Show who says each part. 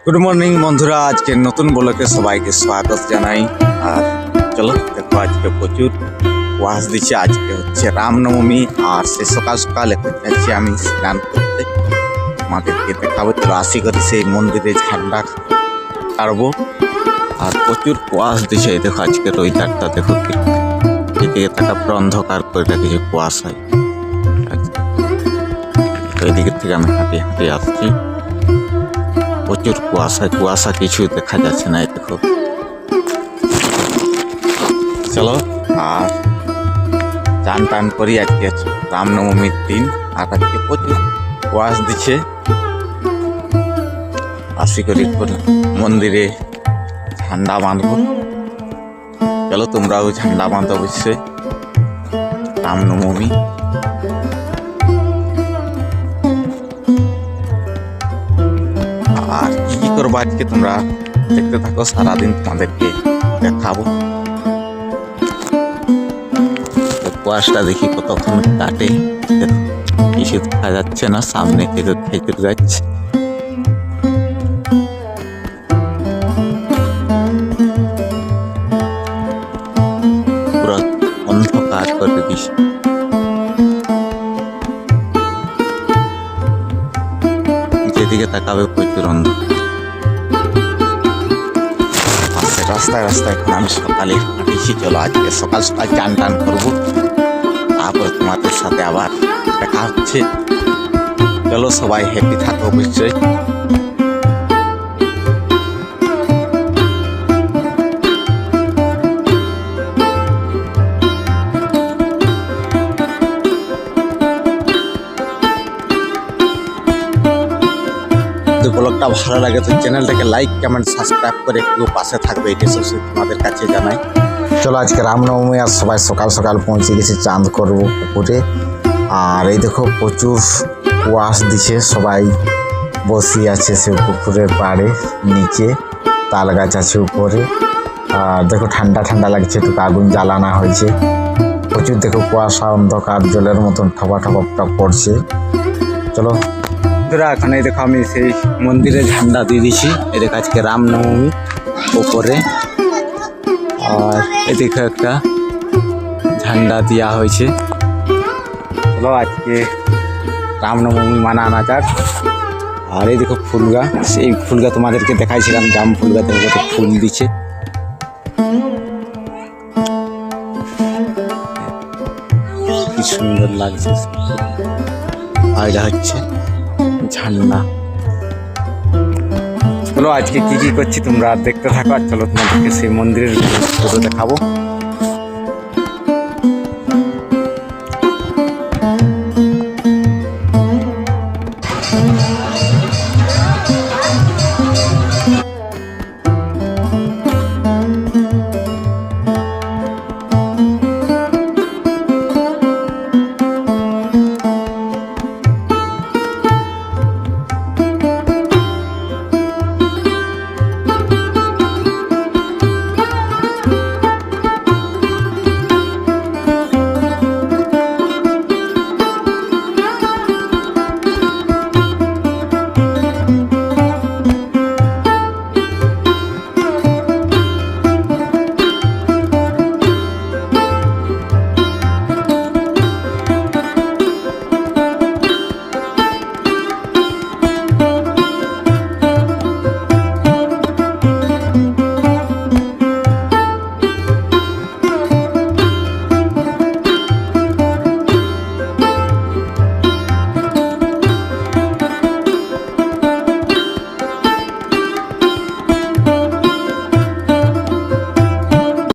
Speaker 1: Good morning বন্ধুরা, আজকে নতুন ব্লগে সবাইকে স্বাগত জানাই। আর চলো দেখো, আজকে প্রচুর কুয়াশ দিচ্ছে। আজকে হচ্ছে রামনবমী, আর সে সকাল সকাল এখন যাচ্ছি আমি স্নান করতে। আমাদেরকে দেখাবো, চলো আসি করি সেই মন্দিরে ঝান্ডা কাটবো। আর প্রচুর কুয়াশ দিচ্ছে। এই দেখো আজকের ওয়েদারটা দেখো, এদিকে থাকা পুরো অন্ধকার করে রেখেছে কুয়াশায়। তো এদিকে থেকে আমি হাঁটিয়ে হাঁটিয়ে আসছি। প্রচুর কুয়াশা কিছু দেখা যাচ্ছে না। দেখো চলো আর চান টান করি। আজকে রামনবমীর দিন, আর আজকে প্রচুর কুয়াশ দিচ্ছে। আসি করি মন্দিরে ঝান্ডা বাঁধবো। চলো তোমরাও ঝান্ডা বাঁধো অবশ্যই, রামনবমী। আর কি করবো আজকে তোমরা দেখতে থাকো, সারাদিন তোমাদেরকে দেখাবো। কুয়াশটা দেখি কতক্ষণ কাটে। কিছু দেখা যাচ্ছে না, সামনে খেজুর গাছ। পুরো অন্ধকার করে দিস। যেদিকে তাকাবে প্রচুর অন্ধকার। রাস্তায় রাস্তায় এখন আমি সকালে হাঁটিছি। চলো আজকে সকাল সকাল চান টান করবো, তারপর তোমাদের সাথে আবার দেখা হচ্ছে। চলো সবাই হ্যাপি থাকো অবশ্যই। ব্লগটা ভালো লাগে তো চ্যানেলটাকে লাইক কমেন্ট সাবস্ক্রাইব করে একটু পাশে থাকবে, এটা সবসময় তোমাদের কাছে জানাই। চলো আজকে রামনবমী, আর সবাই সকাল সকাল পৌঁছে গেছে চাঁদ করবো পুকুরে। আর এই দেখো প্রচুর কুয়াশ দিচ্ছে, সবাই বসে আছে সে পুকুরের পাড়ে, নিচে তাল গাছ আছে উপরে। আর দেখো ঠান্ডা ঠান্ডা লাগছে, একটু আগুন জ্বালানো হয়েছে। প্রচুর দেখো কুয়াশা, অন্ধকার জলের মতন ঠপা ঠপা পড়ছে। চলো এখানে দেখো আমি সেই মন্দিরে ঝান্ডা দিয়ে দিচ্ছি। এদিকে আজকে রামনবমী উপরে, আর এদিকে একটা ঝান্ডা দেওয়া হয়েছে। চলো আজকে রামনবমী মানানো যাক। আর এই দেখো ফুল গাছ, সেই ফুল গাছ তোমাদেরকে দেখাইছিলাম, জাম ফুল গাছ দেখো ফুল দিচ্ছে। কি সুন্দর লাগছে। আর এটা হচ্ছে ঝান্ডা। চলো আজকে কি কি করছি তোমরা দেখতে থাকো। আর চলো তোমাদেরকে সেই মন্দিরের ফটো দেখাবো।